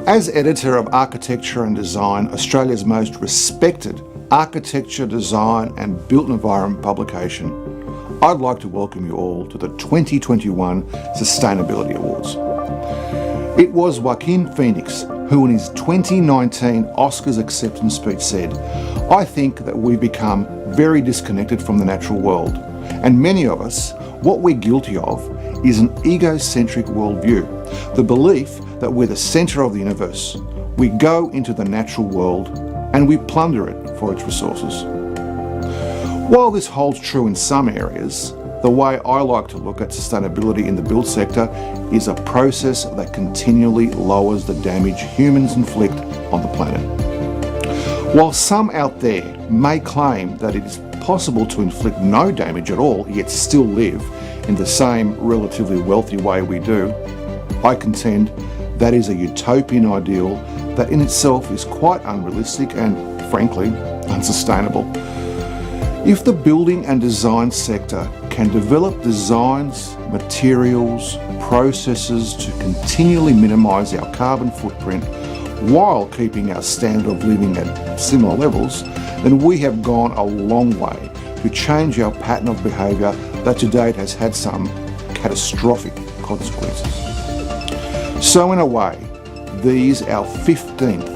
As editor of Architecture and Design, Australia's most respected architecture, design and built environment publication, I'd like to welcome you all to the 2021 Sustainability Awards. It was Joaquin Phoenix who in his 2019 Oscars acceptance speech said, "I think that we've become very disconnected from the natural world, and many of us, what we're guilty of is an egocentric worldview, the belief that we're the centre of the universe. We go into the natural world and we plunder it for its resources." While this holds true in some areas, the way I like to look at sustainability in the built sector is a process that continually lowers the damage humans inflict on the planet. While some out there may claim that it is possible to inflict no damage at all yet still live in the same relatively wealthy way we do, I contend that is a utopian ideal that in itself is quite unrealistic and, frankly, unsustainable. If the building and design sector can develop designs, materials, processes to continually minimise our carbon footprint while keeping our standard of living at similar levels, then we have gone a long way to change our pattern of behaviour that to date has had some catastrophic consequences. So in a way, these, our 15th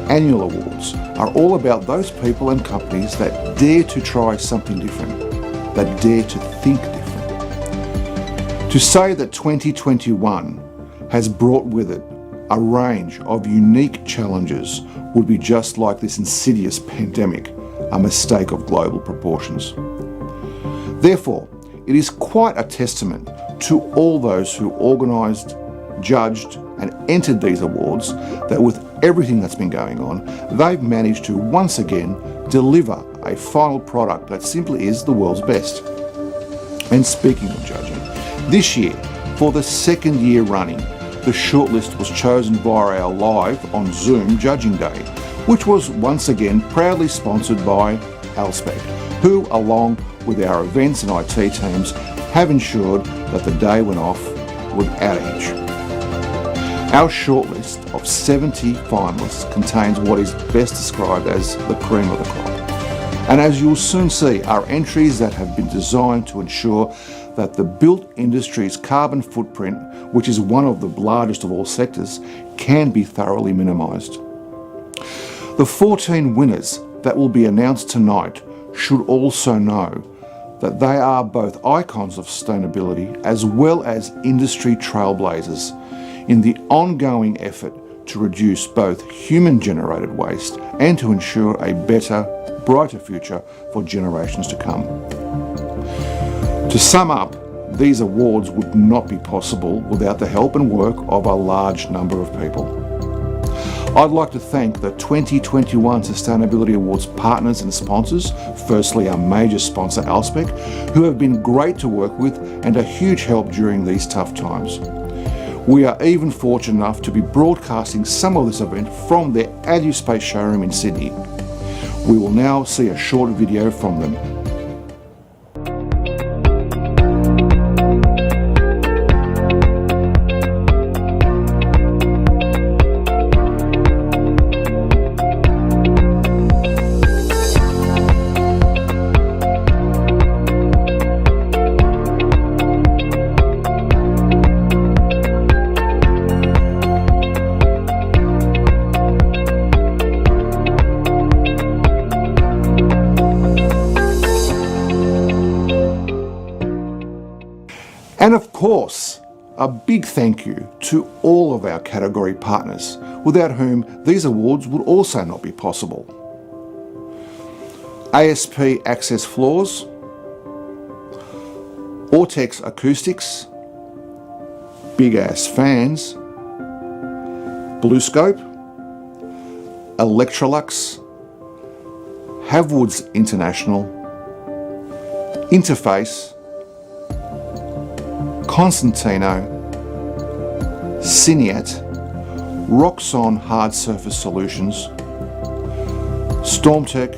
annual awards, are all about those people and companies that dare to try something different, that dare to think different. To say that 2021 has brought with it a range of unique challenges would be just like this insidious pandemic, a mistake of global proportions. Therefore, it is quite a testament to all those who organised, judged and entered these awards that with everything that's been going on, they've managed to once again deliver a final product that simply is the world's best. And speaking of judging, this year, for the second year running, the shortlist was chosen via our live on Zoom judging day, which was once again proudly sponsored by Alspec, who along with our events and IT teams have ensured that the day went off without a hitch. Our shortlist of 70 finalists contains what is best described as the cream of the crop. And as you'll soon see, are entries that have been designed to ensure that the built industry's carbon footprint, which is one of the largest of all sectors, can be thoroughly minimised. The 14 winners that will be announced tonight should also know that they are both icons of sustainability as well as industry trailblazers in the ongoing effort to reduce both human-generated waste and to ensure a better, brighter future for generations to come. To sum up, these awards would not be possible without the help and work of a large number of people. I'd like to thank the 2021 Sustainability Awards partners and sponsors, firstly our major sponsor Alspec, who have been great to work with and a huge help during these tough times. We are even fortunate enough to be broadcasting some of this event from their AduSpace showroom in Sydney. We will now see a short video from them. And of course, a big thank you to all of our category partners, without whom these awards would also not be possible. ASP Access Floors, Ortex Acoustics, Big Ass Fans, BlueScope, Electrolux, Havwoods International, Interface, Constantino, Cineat, Roxon Hard Surface Solutions, Stormtech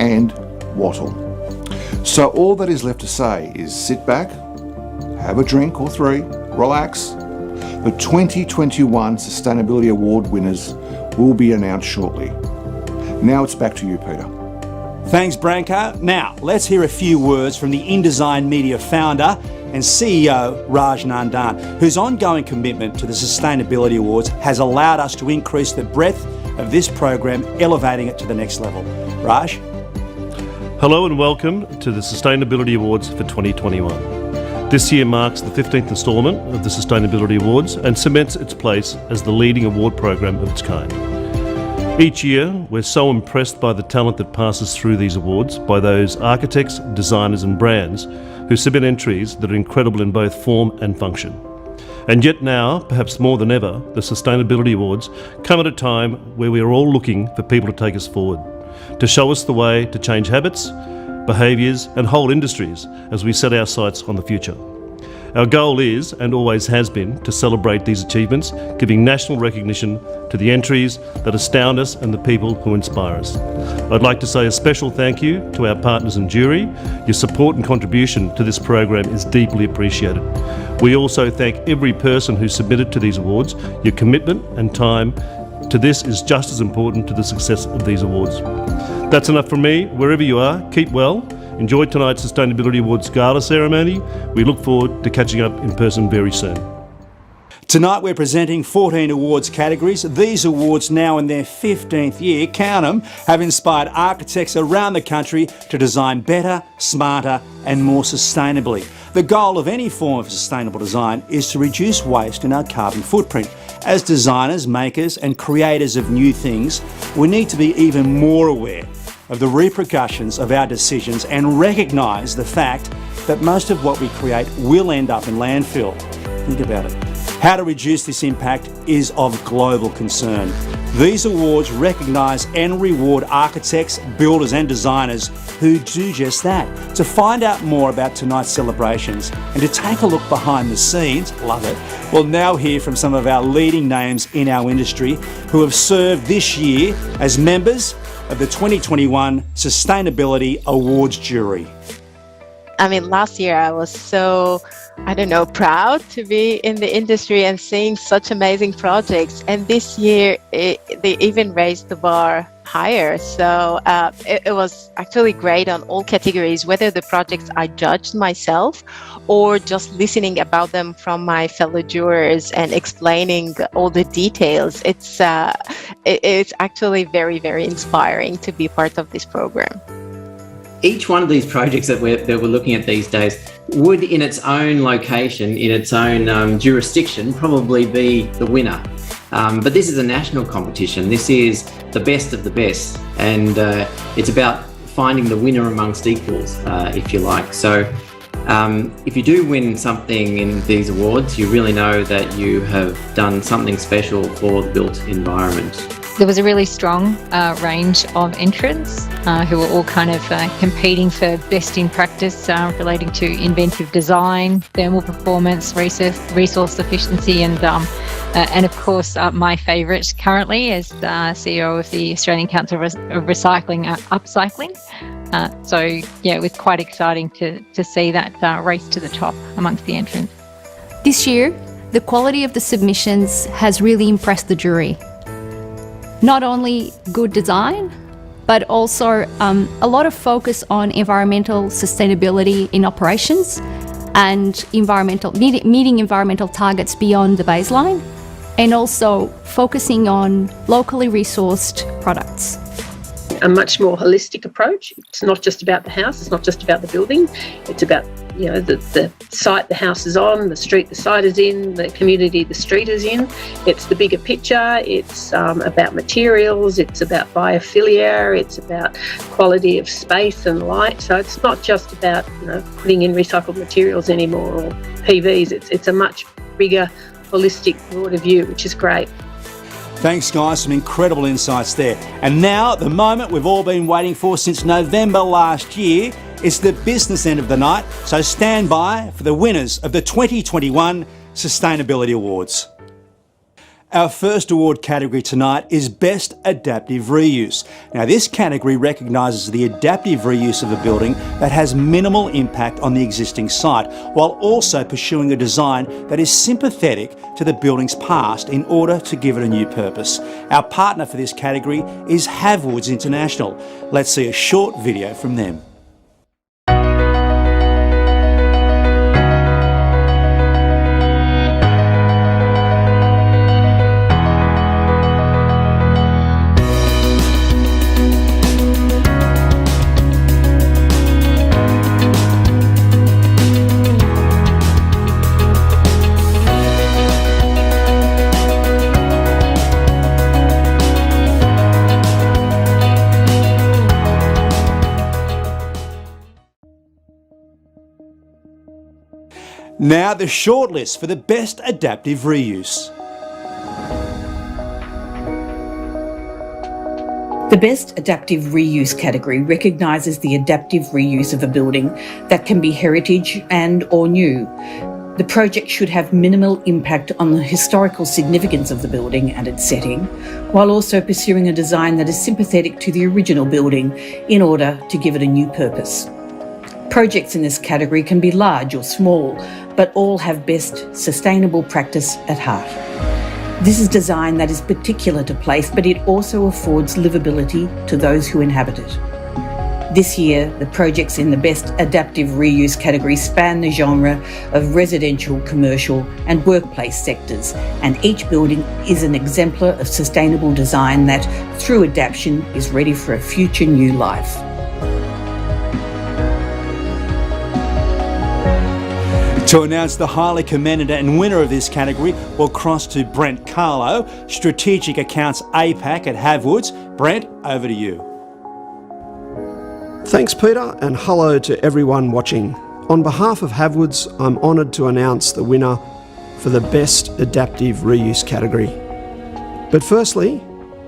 and Wattle. So all that is left to say is sit back, have a drink or three, relax. The 2021 Sustainability Award winners will be announced shortly. Now it's back to you, Peter. Thanks, Branko. Now, let's hear a few words from the InDesign Media founder and CEO, Raj Nandan, whose ongoing commitment to the Sustainability Awards has allowed us to increase the breadth of this program, elevating it to the next level. Raj? Hello and welcome to the Sustainability Awards for 2021. This year marks the 15th instalment of the Sustainability Awards and cements its place as the leading award program of its kind. Each year, we're so impressed by the talent that passes through these awards, by those architects, designers and brands who submit entries that are incredible in both form and function. And yet now, perhaps more than ever, the Sustainability Awards come at a time where we are all looking for people to take us forward, to show us the way to change habits, behaviours and whole industries as we set our sights on the future. Our goal is, and always has been, to celebrate these achievements, giving national recognition to the entries that astound us and the people who inspire us. I'd like to say a special thank you to our partners and jury. Your support and contribution to this program is deeply appreciated. We also thank every person who submitted to these awards. Your commitment and time to this is just as important to the success of these awards. That's enough from me. Wherever you are, keep well. Enjoy tonight's Sustainability Awards Gala ceremony. We look forward to catching up in person very soon. Tonight we're presenting 14 awards categories. These awards, now in their 15th year, count them, have inspired architects around the country to design better, smarter and more sustainably. The goal of any form of sustainable design is to reduce waste in our carbon footprint. As designers, makers and creators of new things, we need to be even more aware of the repercussions of our decisions and recognise the fact that most of what we create will end up in landfill. Think about it. How to reduce this impact is of global concern. These awards recognise and reward architects, builders and designers who do just that. To find out more about tonight's celebrations and to take a look behind the scenes, love it, we'll now hear from some of our leading names in our industry who have served this year as members of the 2021 Sustainability Awards jury. I mean, last year I was so, proud to be in the industry and seeing such amazing projects. And this year, they even raised the bar higher. So it was actually great on all categories, whether the projects I judged myself or just listening about them from my fellow jurors and explaining all the details. It's actually very, very inspiring to be part of this program. Each one of these projects that we're looking at these days would, in its own location, in its own jurisdiction, probably be the winner. But this is a national competition. This is the best of the best, and it's about finding the winner amongst equals, if you like. So if you do win something in these awards, you really know that you have done something special for the built environment. There was a really strong range of entrants who were all kind of competing for best in practice relating to inventive design, thermal performance, resource efficiency, and of course my favourite currently as CEO of the Australian Council of Recycling, upcycling. So yeah, it was quite exciting to see that race to the top amongst the entrants. This year, the quality of the submissions has really impressed the jury. Not only good design, but also a lot of focus on environmental sustainability in operations and meeting environmental targets beyond the baseline, and also focusing on locally resourced products. A much more holistic approach. It's not just about the house, it's not just about the building, it's about the site the house is on, the street the site is in, the community the street is in. It's the bigger picture, it's about materials, it's about biophilia, it's about quality of space and light. So it's not just about putting in recycled materials anymore or PVs, it's a much bigger, holistic, broader view, which is great. Thanks guys, some incredible insights there. And now, the moment we've all been waiting for since November last year, it's the business end of the night, so stand by for the winners of the 2021 Sustainability Awards. Our first award category tonight is Best Adaptive Reuse. Now, this category recognises the adaptive reuse of a building that has minimal impact on the existing site, while also pursuing a design that is sympathetic to the building's past in order to give it a new purpose. Our partner for this category is Havwoods International. Let's see a short video from them. Now the shortlist for the Best Adaptive Reuse. The Best Adaptive Reuse category recognises the adaptive reuse of a building that can be heritage and or new. The project should have minimal impact on the historical significance of the building and its setting, while also pursuing a design that is sympathetic to the original building in order to give it a new purpose. Projects in this category can be large or small, but all have best sustainable practice at heart. This is design that is particular to place, but it also affords livability to those who inhabit it. This year, the projects in the Best Adaptive Reuse category span the genre of residential, commercial and workplace sectors, and each building is an exemplar of sustainable design that, through adaptation, is ready for a future new life. To announce the highly commended and winner of this category, we'll cross to Brent Carlo, Strategic Accounts APAC at Havwoods. Brent, over to you. Thanks, Peter, and hello to everyone watching. On behalf of Havwoods, I'm honoured to announce the winner for the Best Adaptive Reuse category. But firstly,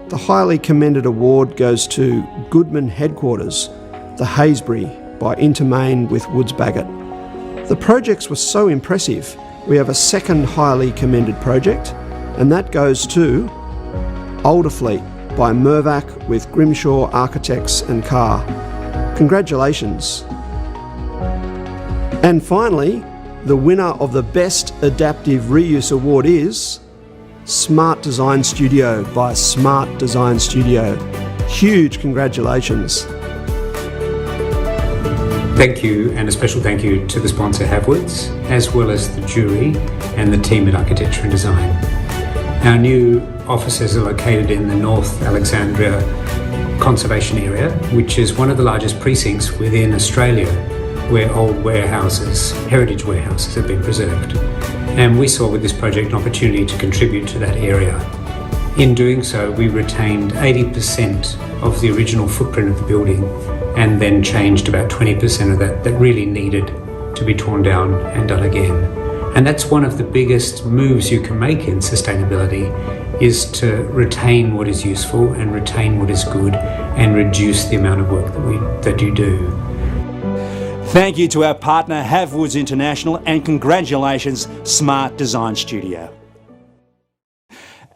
the highly commended award goes to Goodman Headquarters, the Haysbury by Intermain with Woods Bagot. The projects were so impressive, we have a second highly commended project, and that goes to Olderfleet by Mervac with Grimshaw Architects and Carr. Congratulations. And finally, the winner of the Best Adaptive Reuse Award is Smart Design Studio by Smart Design Studio. Huge congratulations. Thank you, and a special thank you to the sponsor Havwoods, as well as the jury and the team at Architecture and Design. Our new offices are located in the North Alexandria Conservation Area, which is one of the largest precincts within Australia where old warehouses, heritage warehouses, have been preserved. And we saw with this project an opportunity to contribute to that area. In doing so, we retained 80% of the original footprint of the building and then changed about 20% of that really needed to be torn down and done again. And that's one of the biggest moves you can make in sustainability, is to retain what is useful and retain what is good and reduce the amount of work that you do. Thank you to our partner Havwoods International, and congratulations Smart Design Studio.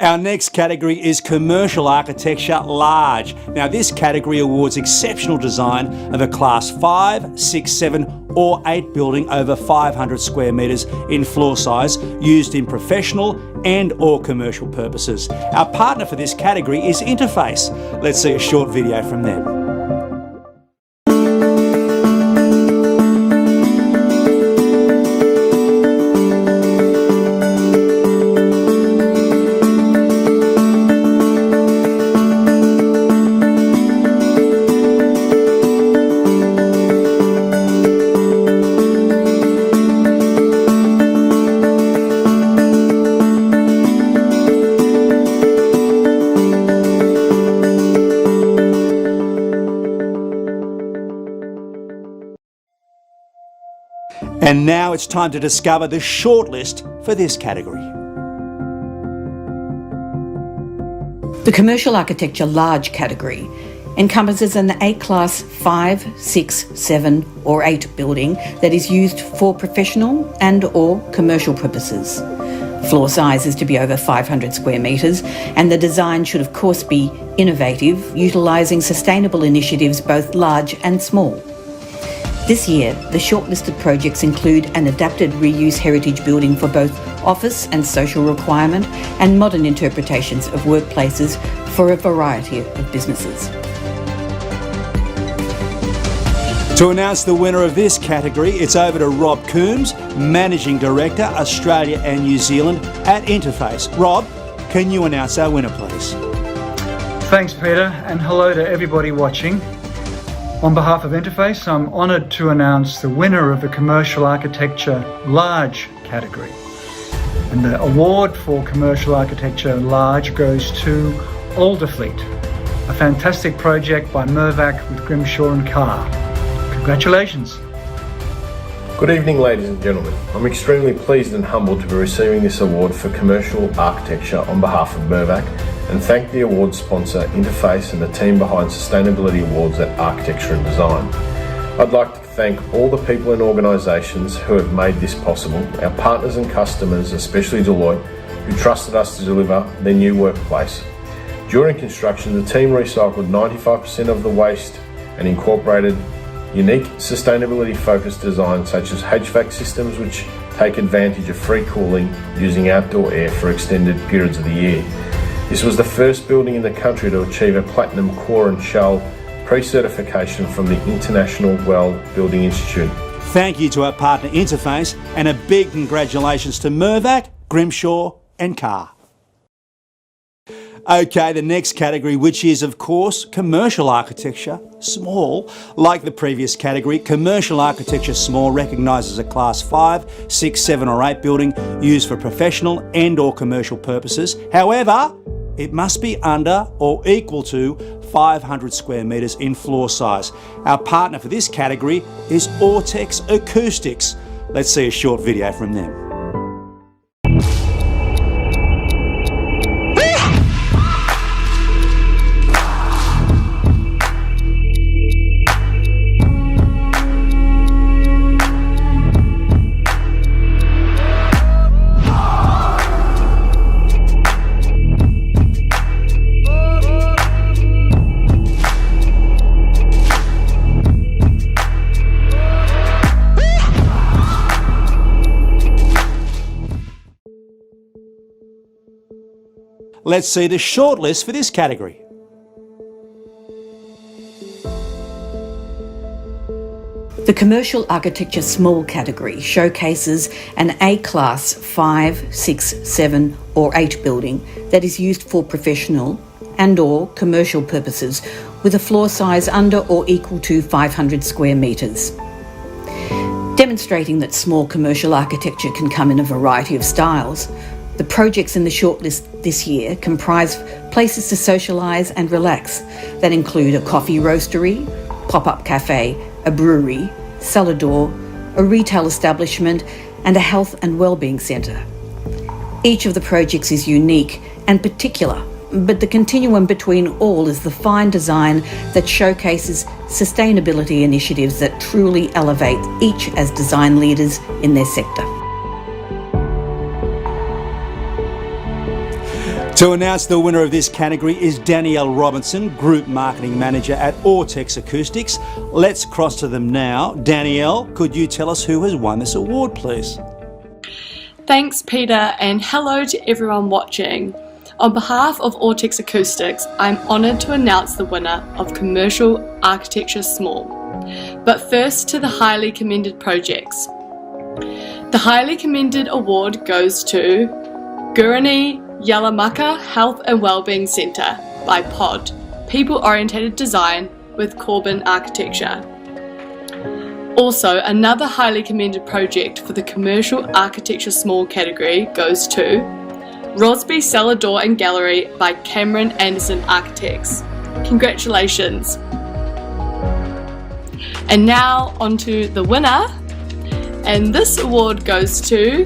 Our next category is Commercial Architecture Large. Now this category awards exceptional design of a Class 5, 6, 7 or 8 building over 500 square metres in floor size, used in professional and or commercial purposes. Our partner for this category is Interface. Let's see a short video from them. And now it's time to discover the shortlist for this category. The Commercial Architecture Large category encompasses an A-class 5, 6, 7 or 8 building that is used for professional and or commercial purposes. Floor size is to be over 500 square metres, and the design should of course be innovative, utilising sustainable initiatives both large and small. This year, the shortlisted projects include an adapted reuse heritage building for both office and social requirement, and modern interpretations of workplaces for a variety of businesses. To announce the winner of this category, it's over to Rob Coombs, Managing Director, Australia and New Zealand at Interface. Rob, can you announce our winner, please? Thanks, Peter, and hello to everybody watching. On behalf of Interface, I'm honoured to announce the winner of the Commercial Architecture Large category. And the award for Commercial Architecture Large goes to Alderfleet, a fantastic project by Mirvac with Grimshaw and Carr. Congratulations. Good evening, ladies and gentlemen. I'm extremely pleased and humbled to be receiving this award for commercial architecture on behalf of Mirvac, and thank the award sponsor Interface and the team behind Sustainability Awards at Architecture and Design. I'd like to thank all the people and organisations who have made this possible, our partners and customers, especially Deloitte, who trusted us to deliver their new workplace. During construction, the team recycled 95% of the waste and incorporated unique sustainability-focused designs such as HVAC systems which take advantage of free cooling using outdoor air for extended periods of the year. This was the first building in the country to achieve a Platinum Core and Shell pre-certification from the International Well Building Institute. Thank you to our partner Interface, and a big congratulations to Mirvac, Grimshaw and Carr. Okay, the next category, which is of course commercial architecture small. Like the previous category, commercial architecture small recognises a class 5, 6, 7 or 8 building used for professional and or commercial purposes. However, it must be under or equal to 500 square metres in floor size. Our partner for this category is Ortex Acoustics. Let's see a short video from them. Let's see the shortlist for this category. The Commercial Architecture Small category showcases an A-class 5, 6, 7 or 8 building that is used for professional and or commercial purposes with a floor size under or equal to 500 square metres. Demonstrating that small commercial architecture can come in a variety of styles, the projects in the shortlist this year comprise places to socialise and relax that include a coffee roastery, pop-up cafe, a brewery, cellar door, a retail establishment and a health and wellbeing centre. Each of the projects is unique and particular, but the continuum between all is the fine design that showcases sustainability initiatives that truly elevate each as design leaders in their sector. To announce the winner of this category is Danielle Robinson, Group Marketing Manager at Ortex Acoustics. Let's cross to them now. Danielle, could you tell us who has won this award, please? Thanks, Peter, and hello to everyone watching. On behalf of Ortex Acoustics, I'm honoured to announce the winner of Commercial Architecture Small. But first to the highly commended projects. The highly commended award goes to Gurani Yalamaka Health and Wellbeing Centre by POD, People Orientated Design with Corbin Architecture. Also, another highly commended project for the Commercial Architecture Small category goes to Rosby Cellar Door and Gallery by Cameron Anderson Architects. Congratulations! And now onto the winner, and this award goes to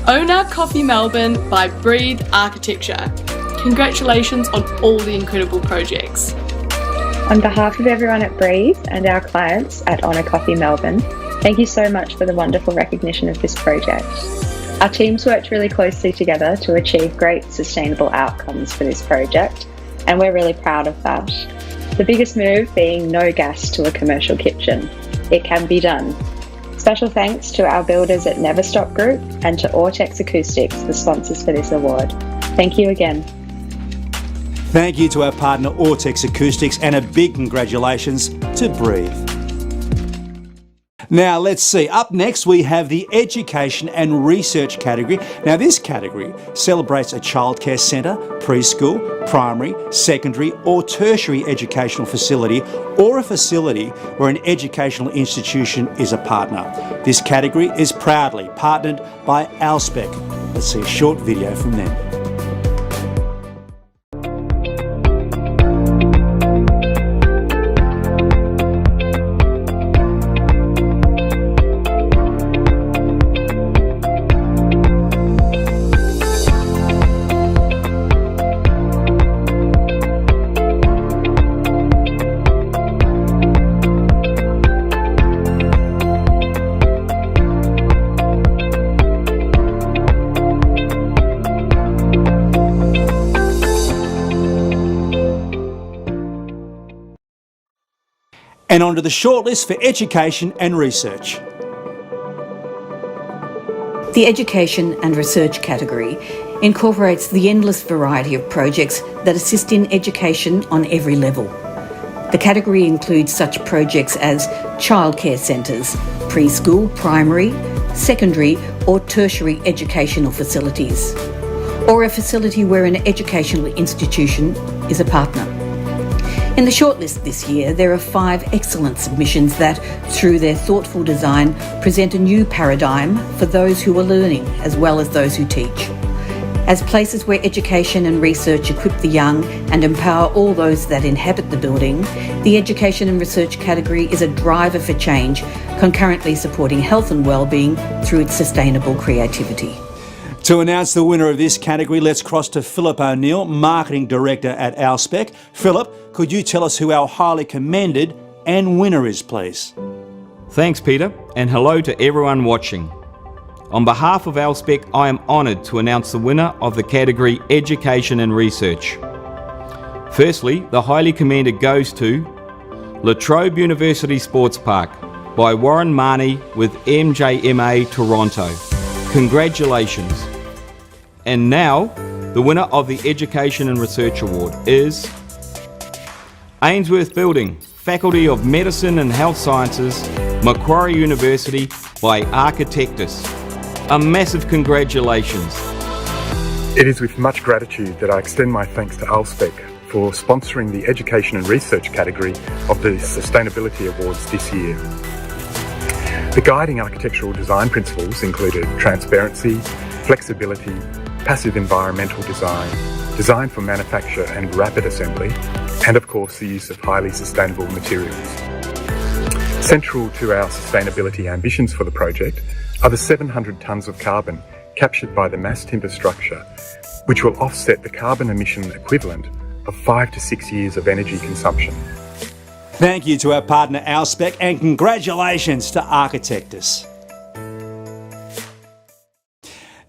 Owner Coffee Melbourne by Breathe Architecture. Congratulations on all the incredible projects. On behalf of everyone at Breathe and our clients at Owner Coffee Melbourne, thank you so much for the wonderful recognition of this project. Our teams worked really closely together to achieve great sustainable outcomes for this project, and we're really proud of that. The biggest move being no gas to a commercial kitchen. It can be done. Special thanks to our builders at Never Stop Group and to Ortex Acoustics, the sponsors for this award. Thank you again. Thank you to our partner Ortex Acoustics, and a big congratulations to Breathe. Now let's see, up next we have the Education and Research category. Now this category celebrates a childcare centre, preschool, primary, secondary or tertiary educational facility, or a facility where an educational institution is a partner. This category is proudly partnered by Alspec. Let's see a short video from them. And on to the shortlist for Education and Research. The Education and Research category incorporates the endless variety of projects that assist in education on every level. The category includes such projects as childcare centres, preschool, primary, secondary or tertiary educational facilities, or a facility where an educational institution is a partner. In the shortlist this year, there are 5 excellent submissions that, through their thoughtful design, present a new paradigm for those who are learning as well as those who teach. As places where education and research equip the young and empower all those that inhabit the building, the Education and Research category is a driver for change, concurrently supporting health and well-being through its sustainable creativity. To announce the winner of this category, let's cross to Philip O'Neill, Marketing Director at Alspec. Philip, could you tell us who our highly commended and winner is, please? Thanks, Peter, and hello to everyone watching. On behalf of Alspec, I am honoured to announce the winner of the category Education and Research. Firstly, the highly commended goes to La Trobe University Sports Park by Warren Marnie with MJMA Toronto. Congratulations. And now, the winner of the Education and Research Award is Ainsworth Building, Faculty of Medicine and Health Sciences, Macquarie University by Architectus. A massive congratulations. It is with much gratitude that I extend my thanks to Alspec for sponsoring the Education and Research category of the Sustainability Awards this year. The guiding architectural design principles included transparency, flexibility, passive environmental design, design for manufacture and rapid assembly, and of course the use of highly sustainable materials. Central to our sustainability ambitions for the project are the 700 tonnes of carbon captured by the mass timber structure, which will offset the carbon emission equivalent of 5 to 6 years of energy consumption. Thank you to our partner Alspec, and congratulations to Architectus.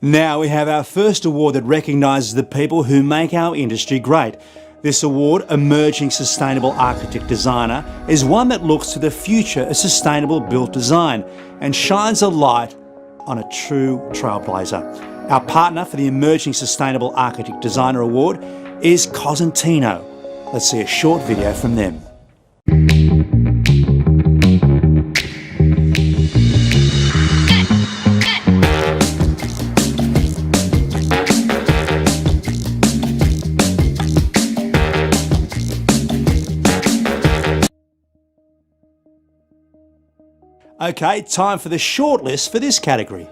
Now we have our first award that recognises the people who make our industry great. This award, Emerging Sustainable Architect Designer, is one that looks to the future of sustainable built design and shines a light on a true trailblazer. Our partner for the Emerging Sustainable Architect Designer Award is Cosentino. Let's see a short video from them. Okay, time for the shortlist for this category.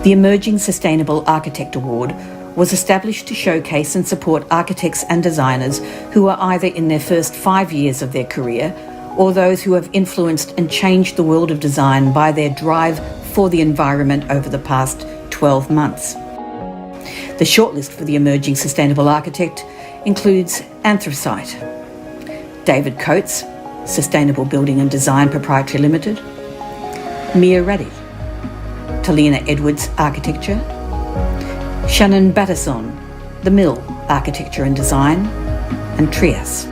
The Emerging Sustainable Architect Award was established to showcase and support architects and designers who are either in their first 5 years of their career or those who have influenced and changed the world of design by their drive for the environment over the past 12 months. The shortlist for the Emerging Sustainable Architect includes Anthracite, David Coates, Sustainable Building and Design Proprietary Limited, Mia Raddy, Talina Edwards Architecture, Shannon Batterson, The Mill Architecture and Design, and Trias.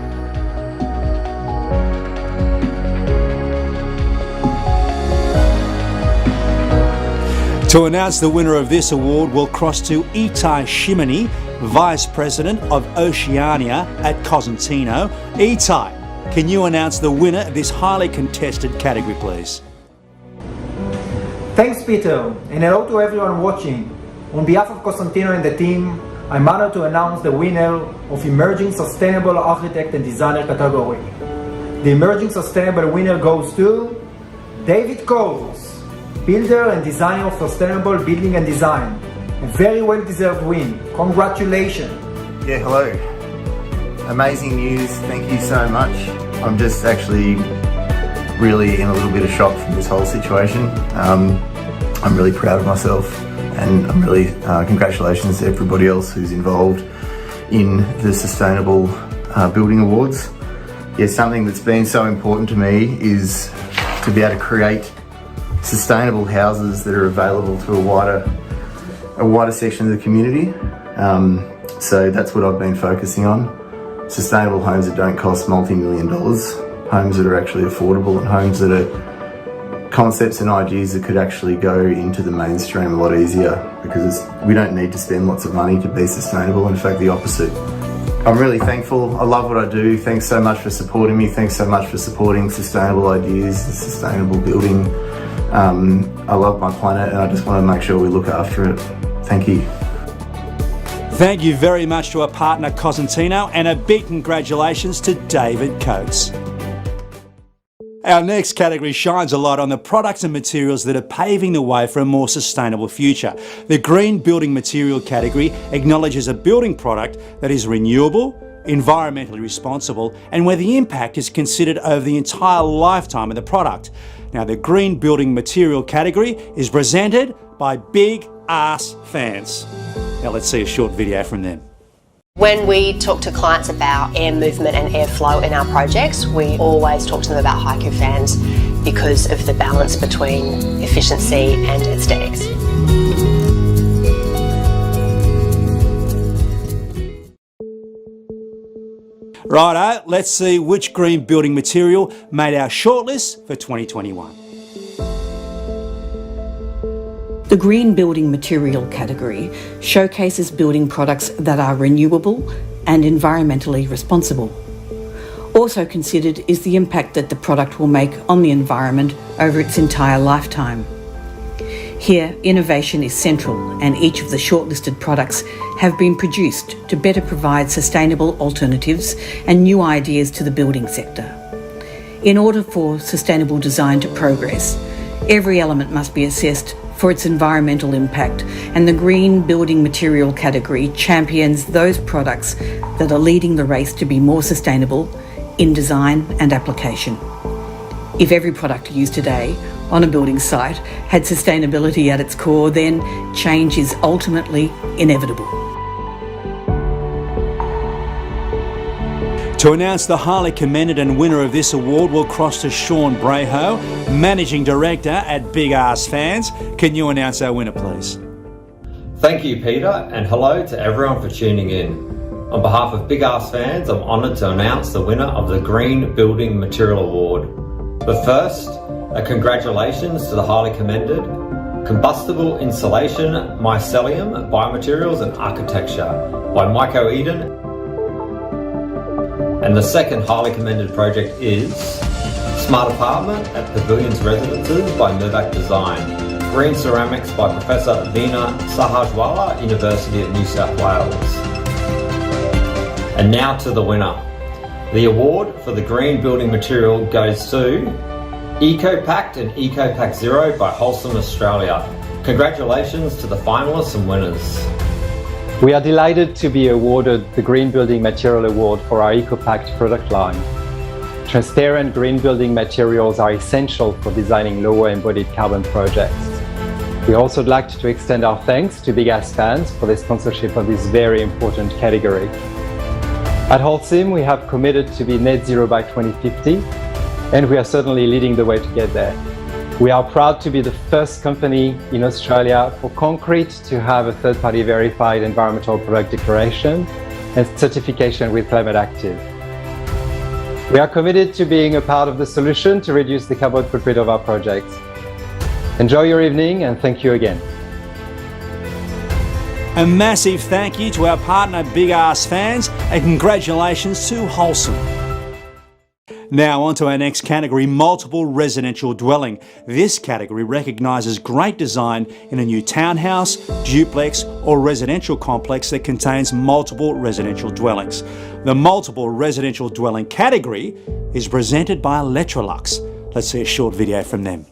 To announce the winner of this award, we'll cross to Itai Shimini, Vice President of Oceania at Cosentino. Itai, can you announce the winner of this highly contested category, please? Thanks, Peter, and hello to everyone watching. On behalf of Cosentino and the team, I'm honored to announce the winner of Emerging Sustainable Architect and Designer category. The Emerging Sustainable winner goes to David Coles, builder and designer of sustainable building and design. A very well-deserved win. Congratulations. Yeah, hello. Amazing news. Thank you so much. I'm just actually really in a little bit of shock from this whole situation. I'm really proud of myself, and I'm really congratulations to everybody else who's involved in the Sustainable Building Awards. Yeah, something that's been so important to me is to be able to create sustainable houses that are available to a wider section of the community. So that's what I've been focusing on. Sustainable homes that don't cost multi-million dollars, homes that are actually affordable, and homes that are concepts and ideas that could actually go into the mainstream a lot easier, because we don't need to spend lots of money to be sustainable. In fact, the opposite. I'm really thankful. I love what I do. Thanks so much for supporting me. Thanks so much for supporting sustainable ideas, sustainable building. I love my planet, and I just want to make sure we look after it. Thank you. Thank you very much to our partner Cosentino, and a big congratulations to David Coates. Our next category shines a light on the products and materials that are paving the way for a more sustainable future. The Green Building Material category acknowledges a building product that is renewable, environmentally responsible, and where the impact is considered over the entire lifetime of the product. Now, the Green Building Material category is presented by Big Ass Fans. Now let's see a short video from them. When we talk to clients about air movement and airflow in our projects, we always talk to them about haiku fans because of the balance between efficiency and aesthetics. Righto, let's see which green building material made our shortlist for 2021. The Green Building Material category showcases building products that are renewable and environmentally responsible. Also considered is the impact that the product will make on the environment over its entire lifetime. Here, innovation is central, and each of the shortlisted products have been produced to better provide sustainable alternatives and new ideas to the building sector. In order for sustainable design to progress, every element must be assessed for its environmental impact, and the Green Building Material category champions those products that are leading the race to be more sustainable in design and application. If every product used today on a building site had sustainability at its core, then change is ultimately inevitable. To announce the highly commended and winner of this award, we'll cross to Sean Breho, Managing Director at Big Ass Fans. Can you announce our winner, please? Thank you, Peter, and hello to everyone for tuning in. On behalf of Big Ass Fans, I'm honoured to announce the winner of the Green Building Material Award. But first, a congratulations to the highly commended Combustible Insulation Mycelium Biomaterials and Architecture by Maiko Eden. And the second highly commended project is Smart Apartment at Pavilions Residences by Mirvac Design. Green Ceramics by Professor Veena Sahajwala, University of New South Wales. And now to the winner. The award for the Green Building Material goes to EcoPact and EcoPact Zero by Wholesome Australia. Congratulations to the finalists and winners. We are delighted to be awarded the Green Building Material Award for our EcoPact product line. Transparent green building materials are essential for designing lower embodied carbon projects. We also would like to extend our thanks to Big Ass Fans for their sponsorship of this very important category. At Holcim, we have committed to be net zero by 2050, and we are certainly leading the way to get there. We are proud to be the first company in Australia for concrete to have a third-party verified environmental product declaration and certification with Climate Active. We are committed to being a part of the solution to reduce the carbon footprint of our projects. Enjoy your evening and thank you again. A massive thank you to our partner Big Ass Fans and congratulations to Wholesome. Now on to our next category, multiple residential dwelling. This category recognises great design in a new townhouse, duplex or residential complex that contains multiple residential dwellings. The multiple residential dwelling category is presented by Electrolux. Let's see a short video from them.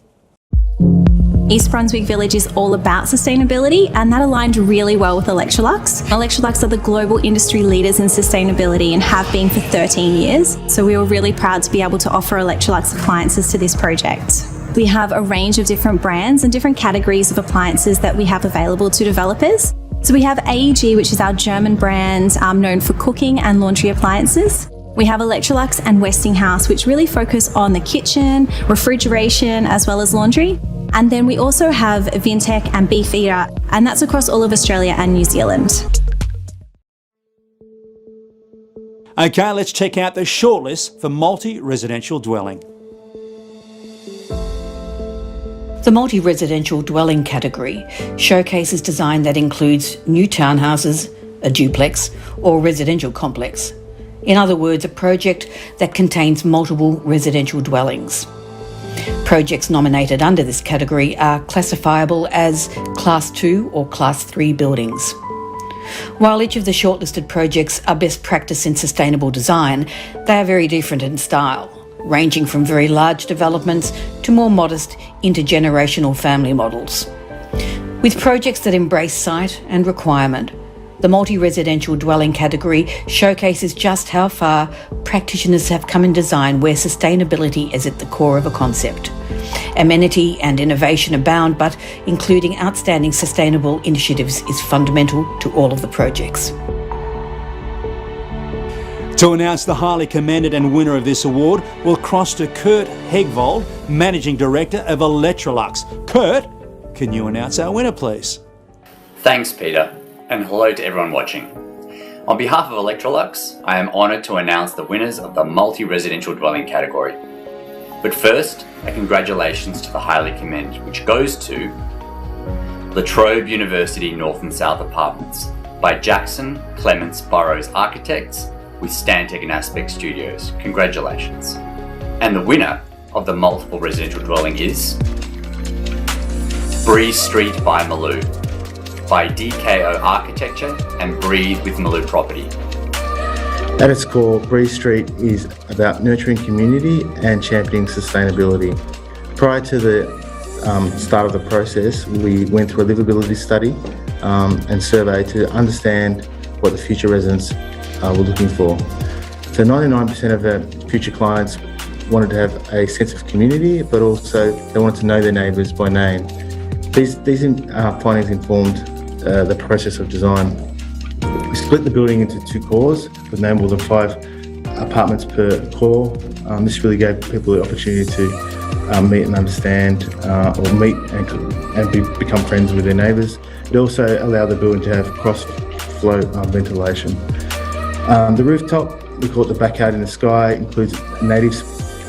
East Brunswick Village is all about sustainability, and that aligned really well with Electrolux. Electrolux are the global industry leaders in sustainability and have been for 13 years, so we were really proud to be able to offer Electrolux appliances to this project. We have a range of different brands and different categories of appliances that we have available to developers. So we have AEG, which is our German brand known for cooking and laundry appliances. We have Electrolux and Westinghouse, which really focus on the kitchen, refrigeration, as well as laundry. And then we also have Vintec and Beefeater, and that's across all of Australia and New Zealand. Okay, let's check out the shortlist for multi-residential dwelling. The multi-residential dwelling category showcases design that includes new townhouses, a duplex or residential complex. In other words, a project that contains multiple residential dwellings. Projects nominated under this category are classifiable as Class 2 or Class 3 buildings. While each of the shortlisted projects are best practice in sustainable design, they are very different in style, ranging from very large developments to more modest intergenerational family models. With projects that embrace site and requirement, the multi-residential dwelling category showcases just how far practitioners have come in design where sustainability is at the core of a concept. Amenity and innovation abound, but including outstanding sustainable initiatives is fundamental to all of the projects. To announce the highly commended and winner of this award, we'll cross to Kurt Hegvold, Managing Director of Electrolux. Kurt, can you announce our winner, please? Thanks, Peter, and hello to everyone watching. On behalf of Electrolux, I am honoured to announce the winners of the multi-residential dwelling category. But first, a congratulations to the highly commended, which goes to La Trobe University North and South Apartments by Jackson Clements Burrows Architects with Stantec and Alspec Studios. Congratulations. And the winner of the multiple residential dwelling is Breeze Street by Maloo by DKO Architecture and Breathe with Maloo Property. At its core, Breeze Street is about nurturing community and championing sustainability. Prior to the start of the process, we went through a livability study and survey to understand what the future residents were looking for. So 99% of our future clients wanted to have a sense of community, but also they wanted to know their neighbours by name. These findings informed the process of design. We split the building into two cores with no more than 5 apartments per core. This really gave people the opportunity to meet and understand, or meet and become friends with their neighbours. It also allowed the building to have cross-flow ventilation. The rooftop, we call it the backyard in the sky, includes native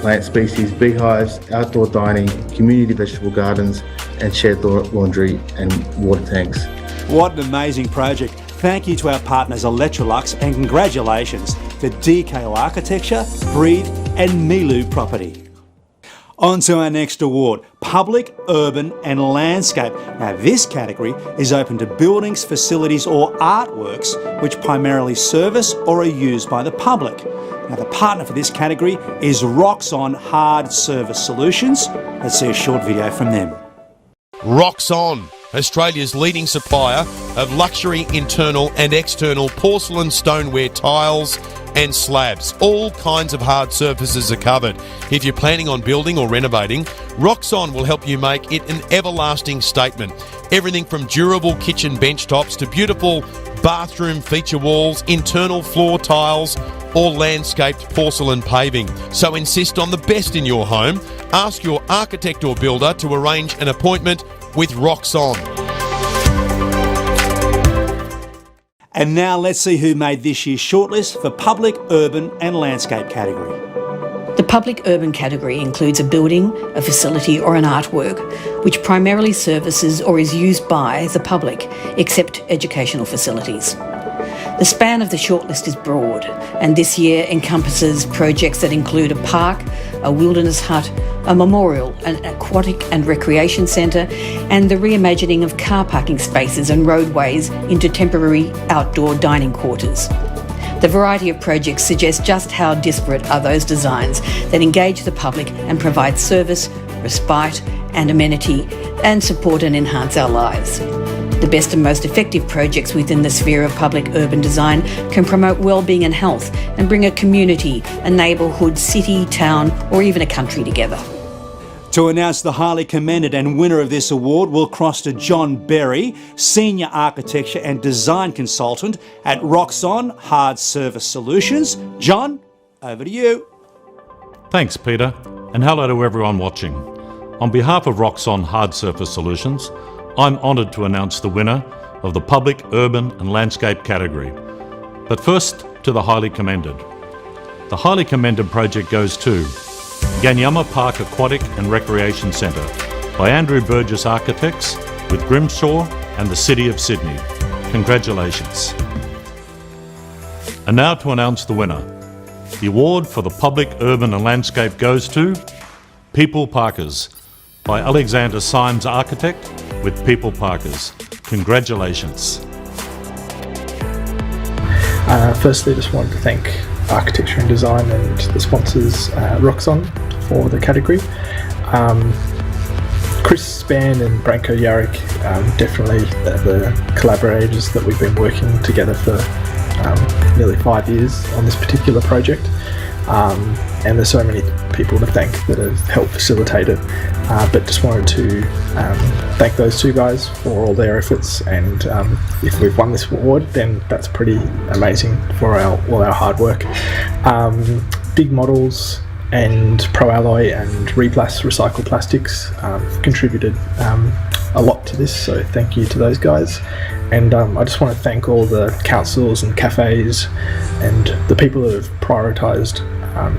plant species, beehives, outdoor dining, community vegetable gardens, and shared laundry and water tanks. What an amazing project. Thank you to our partners Electrolux and congratulations to DKO Architecture, Breathe and Maloo Property. On to our next award, Public, Urban and Landscape. Now this category is open to buildings, facilities or artworks which primarily service or are used by the public. Now the partner for this category is Roxon Hard Service Solutions. Let's see a short video from them. Roxon, Australia's leading supplier of luxury internal and external porcelain stoneware tiles and slabs. All kinds of hard surfaces are covered. If you're planning on building or renovating, Roxon will help you make it an everlasting statement. Everything from durable kitchen bench tops to beautiful bathroom feature walls, internal floor tiles, or landscaped porcelain paving. So insist on the best in your home. Ask your architect or builder to arrange an appointment with Rocks On. And now let's see who made this year's shortlist for Public, Urban and Landscape category. The public urban category includes a building, a facility or an artwork which primarily services or is used by the public, except educational facilities. The span of the shortlist is broad, and this year encompasses projects that include a park, a wilderness hut, a memorial, an aquatic and recreation centre, and the reimagining of car parking spaces and roadways into temporary outdoor dining quarters. The variety of projects suggests just how disparate are those designs that engage the public and provide service, respite and amenity and support and enhance our lives. The best and most effective projects within the sphere of public urban design can promote well-being and health and bring a community, a neighbourhood, city, town or even a country together. To announce the highly commended and winner of this award, we'll cross to John Berry, Senior Architecture and Design Consultant at Rocks On Hard Surface Solutions. John, over to you. Thanks, Peter, and hello to everyone watching. On behalf of Rocks On Hard Surface Solutions, I'm honoured to announce the winner of the Public, Urban and Landscape category. But first, to the highly commended. The highly commended project goes to Ganyama Park Aquatic and Recreation Centre by Andrew Burgess Architects with Grimshaw and the City of Sydney. Congratulations. And now to announce the winner. The award for the Public, Urban and Landscape goes to People Parkers by Alexander Symes Architect with People Parkers. Congratulations. Firstly, just wanted to thank Architecture and Design and the sponsors Rocks On for the category. Chris Spann and Branko Jarek, definitely the collaborators that we've been working together for nearly 5 years on this particular project. And there's so many people to thank that have helped facilitate it, but just wanted to thank those two guys for all their efforts, and if we've won this award then that's pretty amazing for all our hard work. Big Models and ProAlloy and Replast Recycled Plastics contributed a lot to this, so thank you to those guys. And I just want to thank all the councils and cafes and the people that have prioritised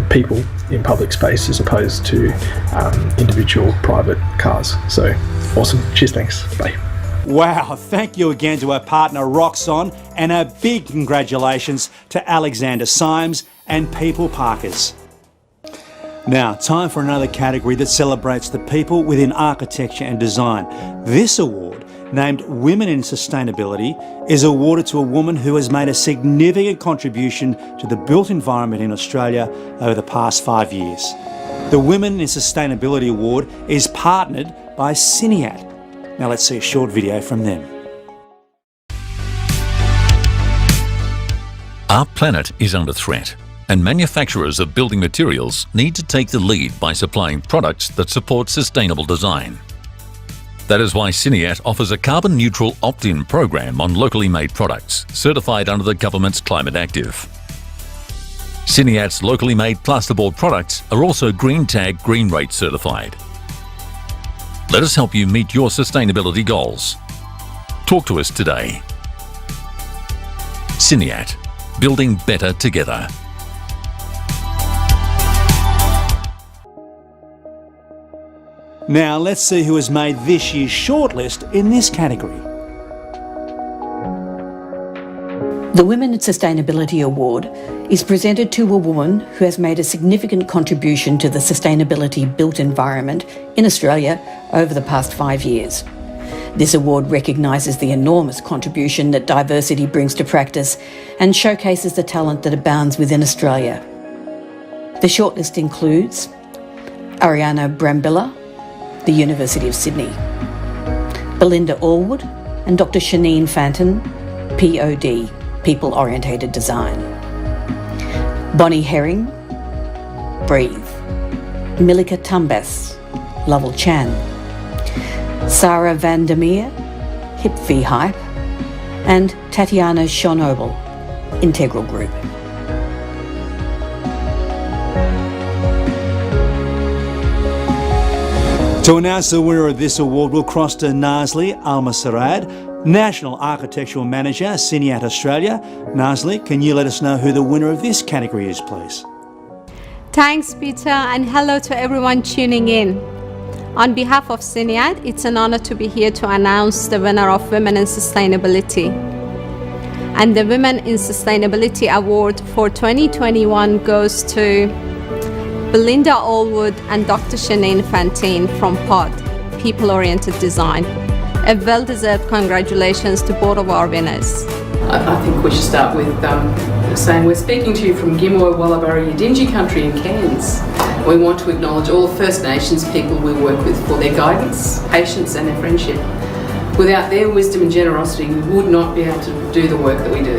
people in public space as opposed to individual private cars. So awesome. Cheers, thanks. Bye. Wow, thank you again to our partner Rocks On, and a big congratulations to Alexander Symes and People Parkers. Now, time for another category that celebrates the people within architecture and design. This award, named Women in Sustainability, is awarded to a woman who has made a significant contribution to the built environment in Australia over the past 5 years. The Women in Sustainability Award is partnered by Cineat. Now let's see a short video from them. Our planet is under threat, and manufacturers of building materials need to take the lead by supplying products that support sustainable design. That is why Cineat offers a carbon-neutral opt-in program on locally made products, certified under the government's Climate Active. Cineat's locally made plasterboard products are also Green Tag Green Rate certified. Let us help you meet your sustainability goals. Talk to us today. Cineat, building better together. Now let's see who has made this year's shortlist in this category. The Women in Sustainability Award is presented to a woman who has made a significant contribution to the sustainability built environment in Australia over the past 5 years. This award recognises the enormous contribution that diversity brings to practice and showcases the talent that abounds within Australia. The shortlist includes Ariana Brambilla, the University of Sydney, Belinda Allwood and Dr. Shanine Fanton, POD, People Orientated Design, Bonnie Herring, Breathe, Milika Tumbas, Lovell Chan, Sarah Vandermeer, Hip v Hype, and Tatiana Schonobel, Integral Group. To announce the winner of this award, we'll cross to Nazli Al-Masarad, National Architectural Manager, Siniat Australia. Nazli, can you let us know who the winner of this category is, please? Thanks, Peter, and hello to everyone tuning in. On behalf of Siniat, it's an honor to be here to announce the winner of Women in Sustainability. And the Women in Sustainability Award for 2021 goes to Belinda Allwood and Dr. Shanine Fantine from POD, People Oriented Design. A well-deserved congratulations to both of our winners. I think we should start with saying we're speaking to you from Gimor Wallabarri Yidinji country in Cairns. We want to acknowledge all First Nations people we work with for their guidance, patience and their friendship. Without their wisdom and generosity, we would not be able to do the work that we do.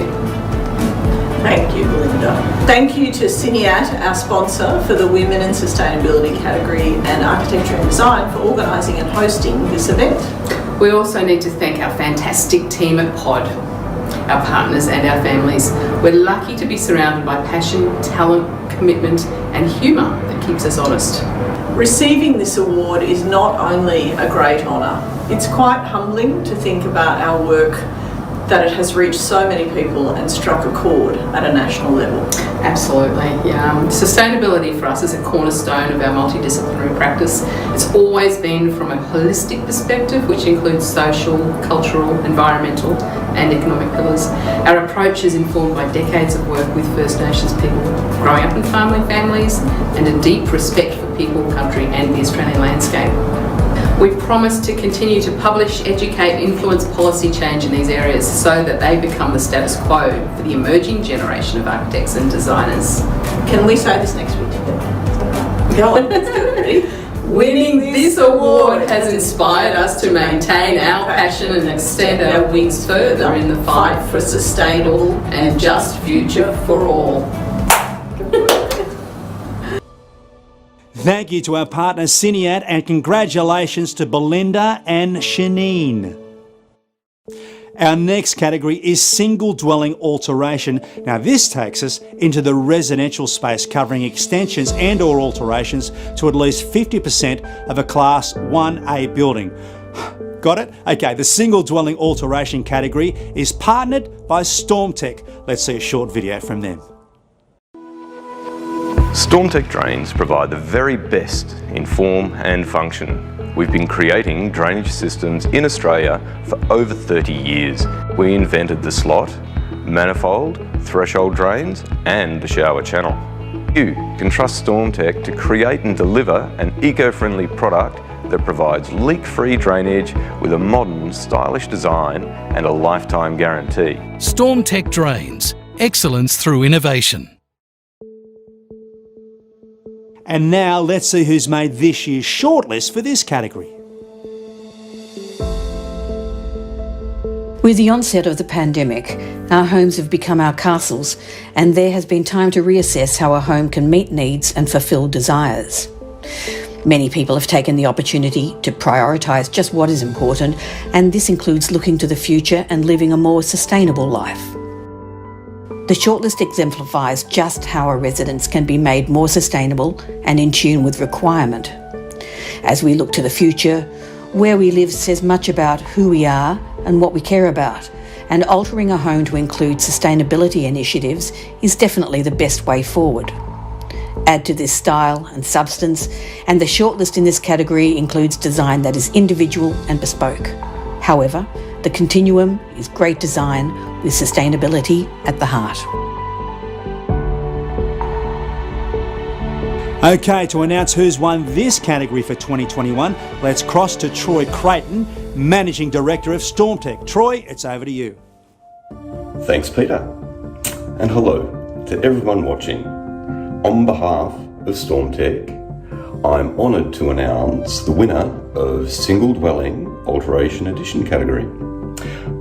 Thank you, Belinda. Thank you to Siniat, our sponsor, for the Women in Sustainability category, and Architecture and Design for organising and hosting this event. We also need to thank our fantastic team at POD, our partners and our families. We're lucky to be surrounded by passion, talent, commitment and humour that keeps us honest. Receiving this award is not only a great honour, it's quite humbling to think about our work, that it has reached so many people and struck a chord at a national level. Absolutely. Sustainability for us is a cornerstone of our multidisciplinary practice. It's always been from a holistic perspective, which includes social, cultural, environmental and economic pillars. Our approach is informed by decades of work with First Nations people, growing up in farming families and a deep respect for people, country and the Australian landscape. We promise to continue to publish, educate, influence policy change in these areas so that they become the status quo for the emerging generation of architects and designers. Can we say this next week together? Go on, let's do it. Ready? Winning this award has inspired us to maintain our passion and extend our wings further in the fight for a sustainable and just future for all. Thank you to our partner Siniat, and congratulations to Belinda and Shanine. Our next category is single dwelling alteration. Now this takes us into the residential space, covering extensions and or alterations to at least 50% of a Class 1A building. Got it? Okay, the single dwelling alteration category is partnered by StormTech. Let's see a short video from them. StormTech drains provide the very best in form and function. We've been creating drainage systems in Australia for over 30 years. We invented the slot, manifold, threshold drains and the shower channel. You can trust StormTech to create and deliver an eco-friendly product that provides leak-free drainage with a modern, stylish design and a lifetime guarantee. StormTech Drains. Excellence through innovation. And now let's see who's made this year's shortlist for this category. With the onset of the pandemic, our homes have become our castles, and there has been time to reassess how a home can meet needs and fulfil desires. Many people have taken the opportunity to prioritise just what is important, and this includes looking to the future and living a more sustainable life. The shortlist exemplifies just how our residents can be made more sustainable and in tune with requirement. As we look to the future, where we live says much about who we are and what we care about, and altering a home to include sustainability initiatives is definitely the best way forward. Add to this style and substance, and the shortlist in this category includes design that is individual and bespoke. However, the continuum is great design with sustainability at the heart. Okay, to announce who's won this category for 2021, let's cross to Troy Creighton, Managing Director of StormTech. Troy, it's over to you. Thanks, Peter. And hello to everyone watching. On behalf of StormTech, I'm honoured to announce the winner of Single Dwelling Alteration Edition category.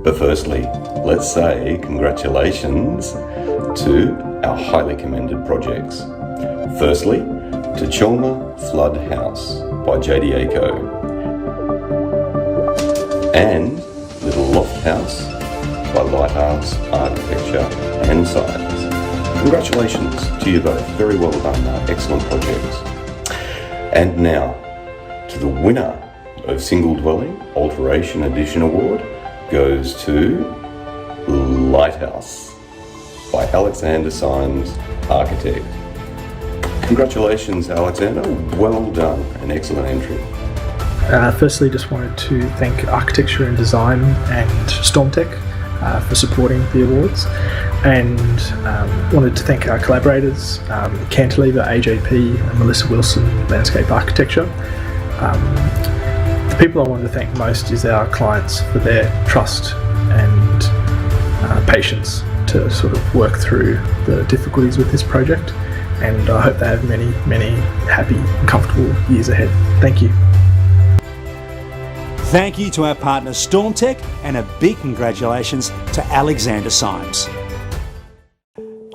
But firstly, let's say congratulations to our highly commended projects. Firstly, to Chelmer Flood House by JD Eco, and Little Loft House by lighthouse, architecture and science. Congratulations to you both. Very well done. Excellent projects. And now to the winner of Single Dwelling Alteration Edition Award goes to Lighthouse by Alexander Symes, Architect. Congratulations, Alexander. Well done. An excellent entry. Firstly, just wanted to thank Architecture and Design and Stormtech for supporting the awards, and wanted to thank our collaborators, Cantilever, AJP and Melissa Wilson, Landscape Architecture. The people I wanted to thank most is our clients for their trust and patience to sort of work through the difficulties with this project, and I hope they have many, many happy and comfortable years ahead. Thank you. Thank you to our partner Stormtech, and a big congratulations to Alexander Symes.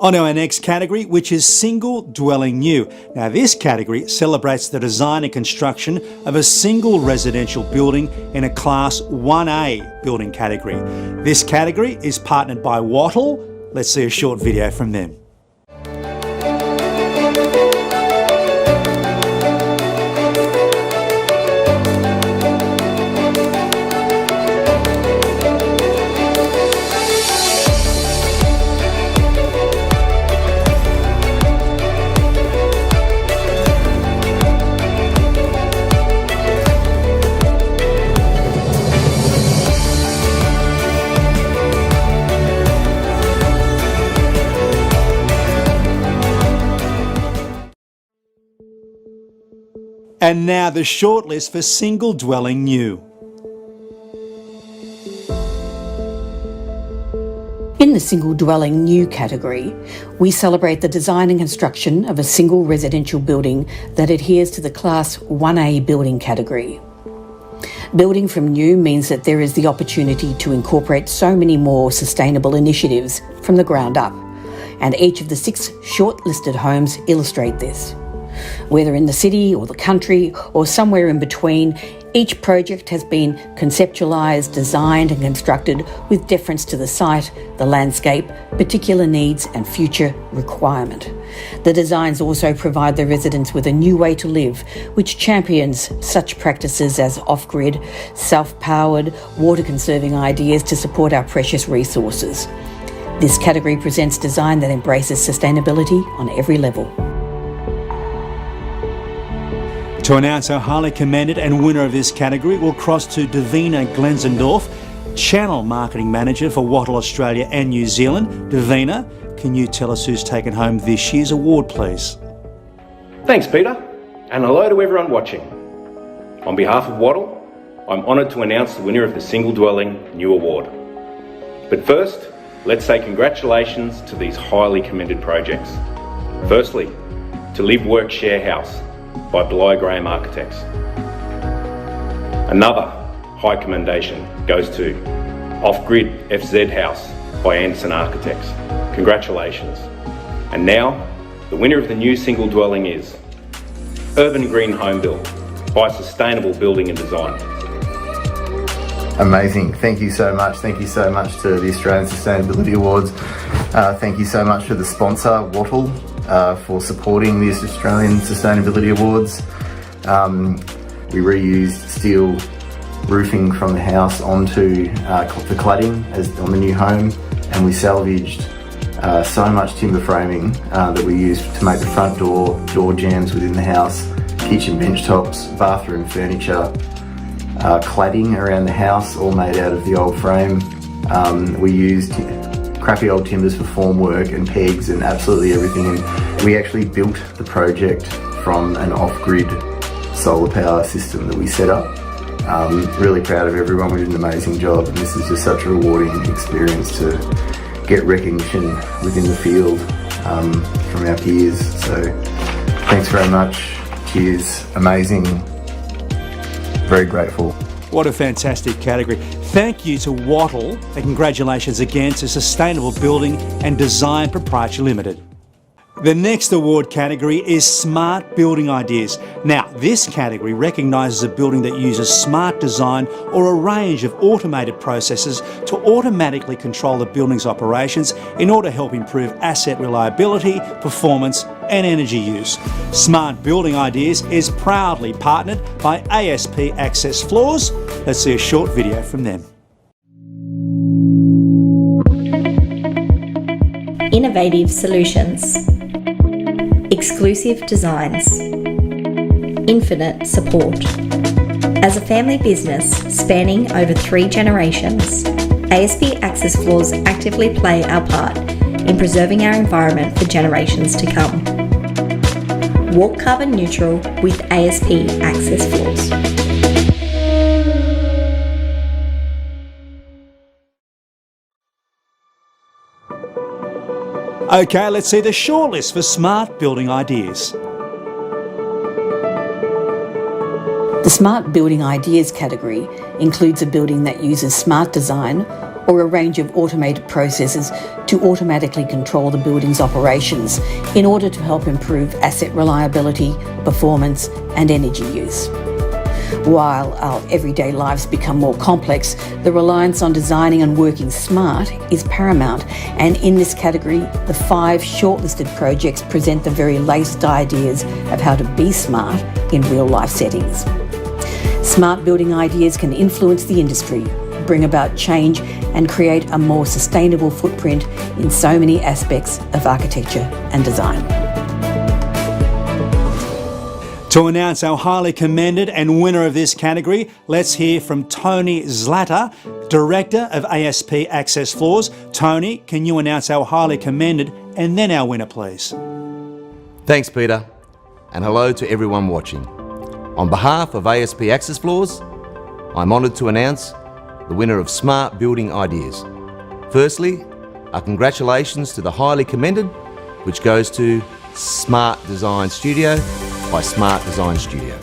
On to our next category, which is Single Dwelling New. Now this category celebrates the design and construction of a single residential building in a Class 1A building category. This category is partnered by Wattle. Let's see a short video from them. And now the shortlist for Single Dwelling New. In the Single Dwelling New category, we celebrate the design and construction of a single residential building that adheres to the Class 1A building category. Building from new means that there is the opportunity to incorporate so many more sustainable initiatives from the ground up, and each of the 6 shortlisted homes illustrate this. Whether in the city or the country or somewhere in between, each project has been conceptualised, designed and constructed with deference to the site, the landscape, particular needs and future requirement. The designs also provide the residents with a new way to live, which champions such practices as off-grid, self-powered, water-conserving ideas to support our precious resources. This category presents design that embraces sustainability on every level. To announce our highly commended and winner of this category, we'll cross to Davina Glenzendorf, Channel Marketing Manager for Wattle Australia and New Zealand. Davina, can you tell us who's taken home this year's award, please? Thanks, Peter, and hello to everyone watching. On behalf of Wattle, I'm honoured to announce the winner of the Single Dwelling New Award. But first, let's say congratulations to these highly commended projects. Firstly, to Live Work Share House by Bly Graham Architects. Another high commendation goes to Off-Grid FZ House by Anderson Architects. Congratulations. And now, the winner of the new single dwelling is Urban Green Home Build by Sustainable Building and Design. Amazing. Thank you so much. Thank you so much to the Australian Sustainability Awards. Thank you so much to the sponsor, Wattle, for supporting the Australian Sustainability Awards. We reused steel roofing from the house onto the cladding on the new home, and we salvaged so much timber framing that we used to make the front door jambs within the house, kitchen bench tops, bathroom furniture, cladding around the house, all made out of the old frame. We used crappy old timbers for formwork and pegs and absolutely everything, and we actually built the project from an off-grid solar power system that we set up. Really proud of everyone. We did an amazing job, and this is just such a rewarding experience to get recognition within the field from our peers. So thanks very much. Cheers. Amazing. Very grateful. What a fantastic category. Thank you to Wattle, and congratulations again to Sustainable Building and Design Proprietary Limited. The next award category is Smart Building Ideas. Now, this category recognises a building that uses smart design or a range of automated processes to automatically control the building's operations in order to help improve asset reliability, performance and energy use. Smart Building Ideas is proudly partnered by ASP Access Floors. Let's see a short video from them. Innovative solutions. Exclusive designs. Infinite support. As a family business spanning over 3 generations, ASP Access Floors actively play our part in preserving our environment for generations to come. Walk carbon neutral with ASP Access Floors. Okay, let's see the shortlist for Smart Building Ideas. The Smart Building Ideas category includes a building that uses smart design or a range of automated processes to automatically control the building's operations in order to help improve asset reliability, performance and energy use. While our everyday lives become more complex, the reliance on designing and working smart is paramount, and in this category, the 5 shortlisted projects present the very latest ideas of how to be smart in real-life settings. Smart building ideas can influence the industry, bring about change and create a more sustainable footprint in so many aspects of architecture and design. To announce our highly commended and winner of this category, let's hear from Tony Zlatter, Director of ASP Access Floors. Tony, can you announce our highly commended and then our winner, please? Thanks, Peter, and hello to everyone watching. On behalf of ASP Access Floors, I'm honoured to announce the winner of Smart Building Ideas. Firstly, our congratulations to the highly commended, which goes to Smart Design Studio by Smart Design Studio.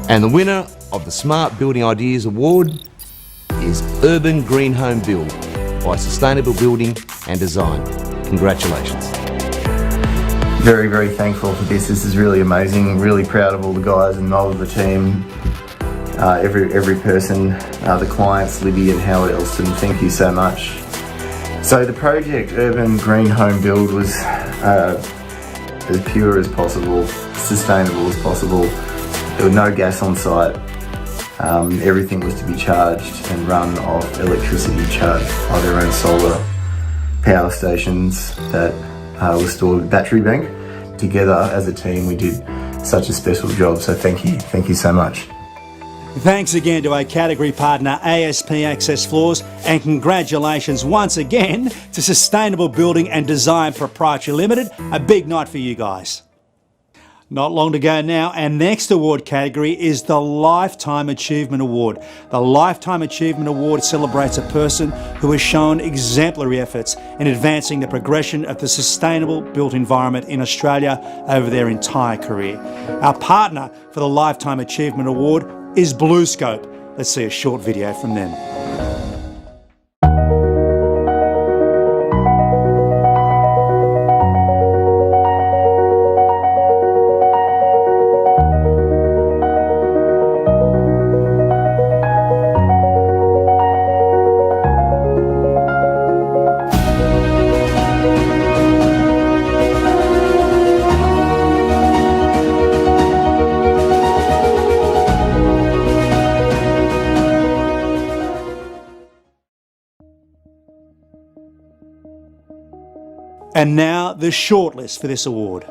And the winner of the Smart Building Ideas Award is Urban Green Home Build by Sustainable Building and Design. Congratulations. Very, very thankful for this. This is really amazing. Really proud of all the guys involved with the team. Every person, the clients, Libby and Howard Elston, thank you so much. So the project Urban Green Home Build was as pure as possible, sustainable as possible. There was no gas on site. Everything was to be charged and run off electricity charged by their own solar power stations that were stored with battery bank. Together as a team we did such a special job, so thank you so much. Thanks again to our category partner ASP Access Floors, and congratulations once again to Sustainable Building and Design Proprietary Limited. A big night for you guys. Not long to go now. Our next award category is the Lifetime Achievement Award. The Lifetime Achievement Award celebrates a person who has shown exemplary efforts in advancing the progression of the sustainable built environment in Australia over their entire career. Our partner for the Lifetime Achievement Award is BlueScope. Let's see a short video from them. And now the shortlist for this award.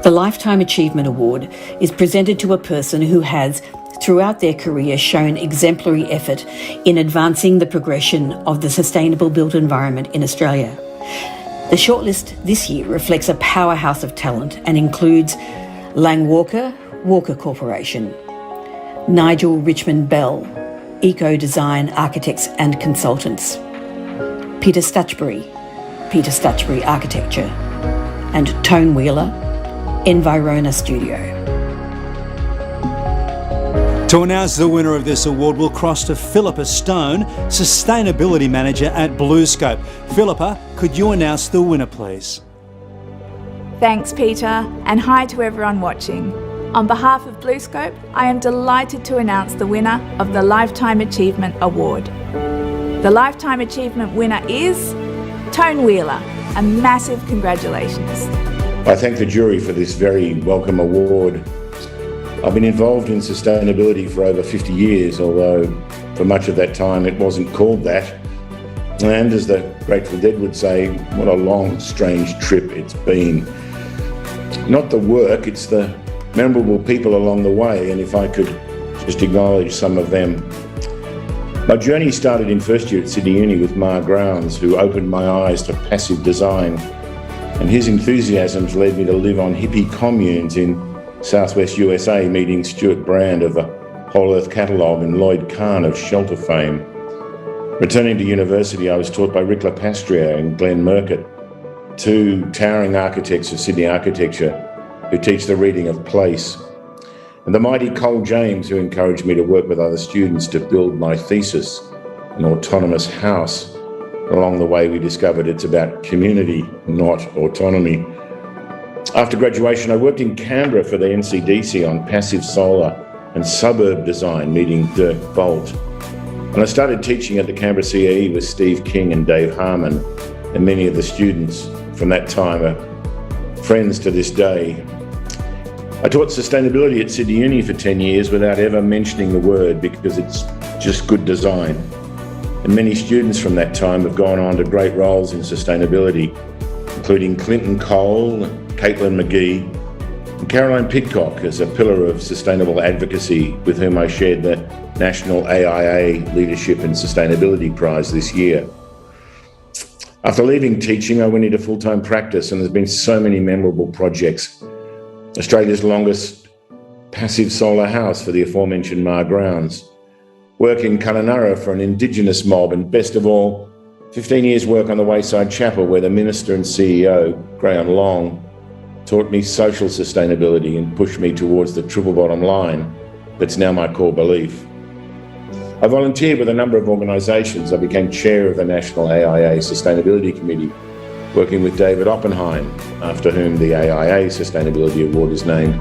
The Lifetime Achievement Award is presented to a person who has, throughout their career, shown exemplary effort in advancing the progression of the sustainable built environment in Australia. The shortlist this year reflects a powerhouse of talent and includes Lang Walker, Walker Corporation; Nigel Richmond Bell, Eco Design Architects and Consultants; Peter Stutchbury, Peter Stutchbury Architecture; and Tone Wheeler, Environa Studio. To announce the winner of this award, we'll cross to Philippa Stone, Sustainability Manager at BlueScope. Philippa, could you announce the winner, please? Thanks, Peter, and hi to everyone watching. On behalf of BlueScope, I am delighted to announce the winner of the Lifetime Achievement Award. The Lifetime Achievement winner is Tone Wheeler. A massive congratulations. I thank the jury for this very welcome award. I've been involved in sustainability for over 50 years, although for much of that time it wasn't called that. And as the Grateful Dead would say, what a long, strange trip it's been. Not the work, it's the memorable people along the way, and if I could just acknowledge some of them. My journey started in first year at Sydney Uni with Mark Grounds, who opened my eyes to passive design, and his enthusiasms led me to live on hippie communes in Southwest USA, meeting Stuart Brand of the Whole Earth Catalogue and Lloyd Kahn of Shelter fame. Returning to university, I was taught by Rick LaPastria and Glenn Murcutt, two towering architects of Sydney architecture who teach the reading of place, and the mighty Cole James, who encouraged me to work with other students to build my thesis, an autonomous house. Along the way, we discovered it's about community, not autonomy. After graduation, I worked in Canberra for the NCDC on passive solar and suburb design, meeting Dirk Bolt. And I started teaching at the Canberra CAE with Steve King and Dave Harmon, and many of the students from that time are friends to this day. I taught sustainability at Sydney Uni for 10 years without ever mentioning the word, because it's just good design. And many students from that time have gone on to great roles in sustainability, including Clinton Cole, Caitlin McGee, and Caroline Pidcock as a pillar of sustainable advocacy, with whom I shared the National AIA Leadership and Sustainability Prize this year. After leaving teaching, I went into full-time practice, and there's been so many memorable projects. Australia's longest passive solar house for the aforementioned Mar Grounds, work in Kununurra for an Indigenous mob, and best of all, 15 years work on the Wayside Chapel, where the Minister and CEO, Graham Long, taught me social sustainability and pushed me towards the triple bottom line that's now my core belief. I volunteered with a number of organisations. I became chair of the National AIA Sustainability Committee, working with David Oppenheim, after whom the AIA Sustainability Award is named.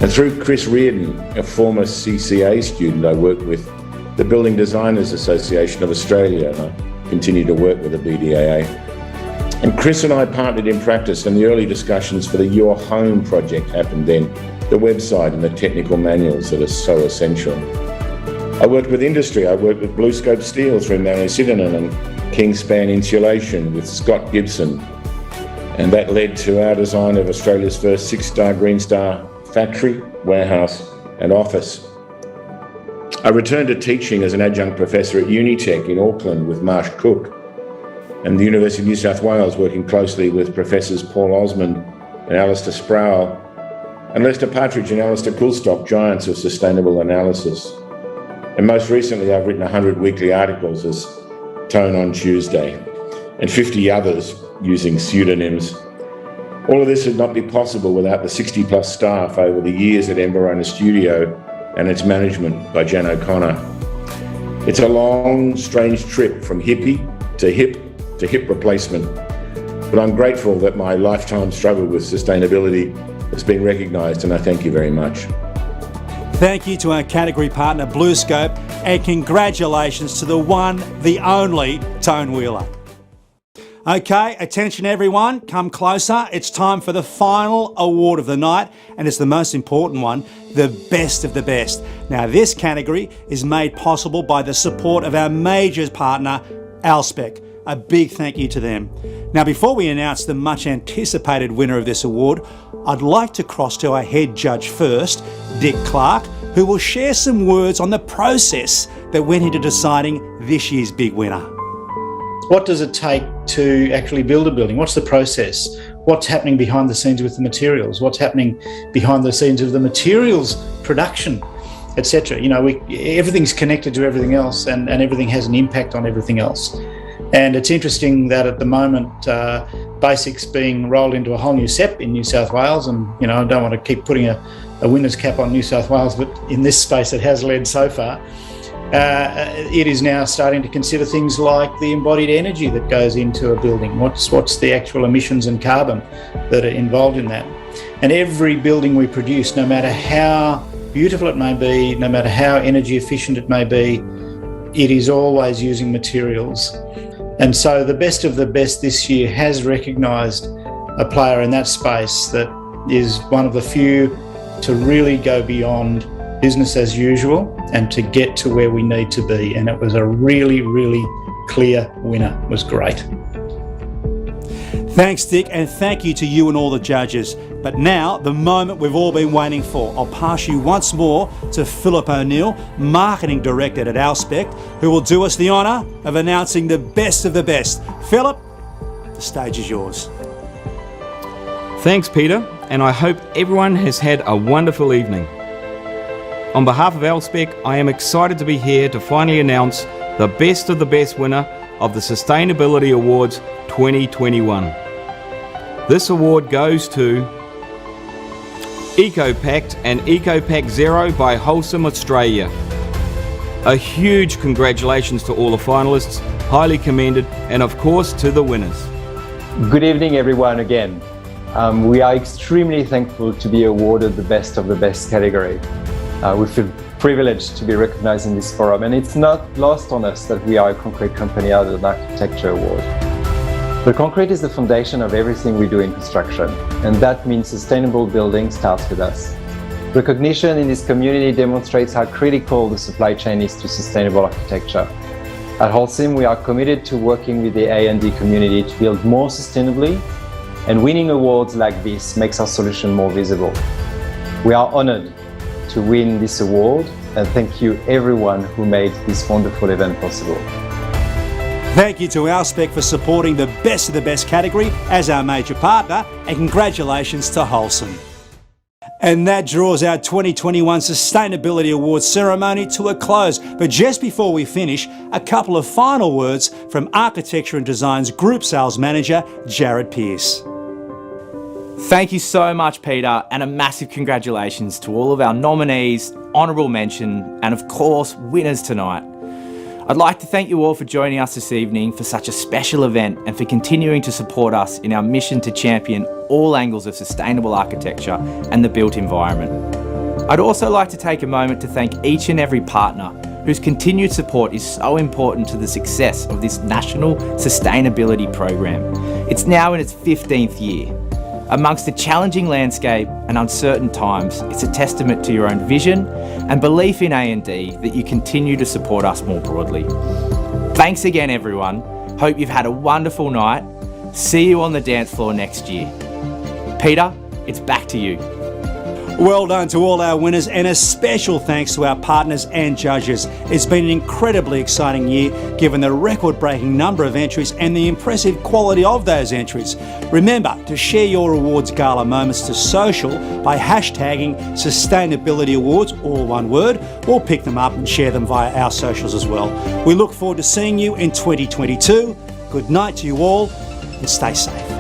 And through Chris Reardon, a former CCA student, I worked with the Building Designers Association of Australia, and I continue to work with the BDAA. And Chris and I partnered in practice, and the early discussions for the Your Home project happened then, the website and the technical manuals that are so essential. I worked with industry. I worked with BlueScope Steel through Mary Sidonen and Kingspan Insulation with Scott Gibson. And that led to our design of Australia's first 6-star Green Star factory, warehouse and office. I returned to teaching as an adjunct professor at Unitec in Auckland with Marsh Cook, and the University of New South Wales, working closely with Professors Paul Osmond and Alistair Sproul, and Lester Partridge and Alistair Coulstock, giants of sustainable analysis. And most recently, I've written 100 weekly articles as Tone on Tuesday, and 50 others using pseudonyms. All of this would not be possible without the 60+ staff over the years at Emberona Studio and its management by Jan O'Connor. It's a long, strange trip from hippie to hip replacement, but I'm grateful that my lifetime struggle with sustainability has been recognised, and I thank you very much. Thank you to our category partner BlueScope, and congratulations to the one, the only Tone Wheeler. Okay, attention everyone, come closer. It's time for the final award of the night, and it's the most important one, the best of the best. Now, this category is made possible by the support of our major partner, Alspec. A big thank you to them. Now, before we announce the much anticipated winner of this award, I'd like to cross to our head judge first, Dick Clark, who will share some words on the process that went into deciding this year's big winner. What does it take to actually build a building? What's the process? What's happening behind the scenes with the materials? What's happening behind the scenes of the materials production, etc.? You know, everything's connected to everything else, and everything has an impact on everything else. And it's interesting that at the moment, BASIC's being rolled into a whole new SEP in New South Wales, and I don't want to keep putting a a winner's cap on New South Wales, but in this space it has led so far. It is now starting to consider things like the embodied energy that goes into a building. What's the actual emissions and carbon that are involved in that? And every building we produce, no matter how beautiful it may be, no matter how energy efficient it may be, it is always using materials. And so the best of the best this year has recognised a player in that space that is one of the few to really go beyond business as usual and to get to where we need to be. And it was a really, really clear winner. It was great. Thanks, Dick, and thank you to you and all the judges. But now, the moment we've all been waiting for. I'll pass you once more to Philip O'Neill, Marketing Director at Alspec, who will do us the honour of announcing the best of the best. Philip, the stage is yours. Thanks, Peter, and I hope everyone has had a wonderful evening. On behalf of Alspec, I am excited to be here to finally announce the best of the best winner of the Sustainability Awards 2021. This award goes to EcoPact and EcoPact Zero by Wholesome Australia. A huge congratulations to all the finalists, highly commended, and of course to the winners. Good evening everyone again. We are extremely thankful to be awarded the best of the best category. We feel privileged to be recognized in this forum, and it's not lost on us that we are a concrete company out of an architecture award. But concrete is the foundation of everything we do in construction, and that means sustainable building starts with us. Recognition in this community demonstrates how critical the supply chain is to sustainable architecture. At Holcim, we are committed to working with the A&D community to build more sustainably, and winning awards like this makes our solution more visible. We are honored to win this award, and thank you everyone who made this wonderful event possible. Thank you to Alspec for supporting the best of the best category as our major partner, and congratulations to Wholesome. And that draws our 2021 Sustainability Awards ceremony to a close. But just before we finish, a couple of final words from Architecture and Design's Group Sales Manager, Jared Pearce. Thank you so much, Peter, and a massive congratulations to all of our nominees, honourable mention, and of course, winners tonight. I'd like to thank you all for joining us this evening for such a special event and for continuing to support us in our mission to champion all angles of sustainable architecture and the built environment. I'd also like to take a moment to thank each and every partner whose continued support is so important to the success of this national sustainability program. It's now in its 15th year. Amongst the challenging landscape and uncertain times, it's a testament to your own vision and belief in A&D that you continue to support us more broadly. Thanks again, everyone. Hope you've had a wonderful night. See you on the dance floor next year. Peter, it's back to you. Well done to all our winners, and a special thanks to our partners and judges. It's been an incredibly exciting year given the record-breaking number of entries and the impressive quality of those entries. Remember to share your awards gala moments to social by hashtagging Sustainability Awards, all one word, or pick them up and share them via our socials as well. We look forward to seeing you in 2022. Good night to you all, and stay safe.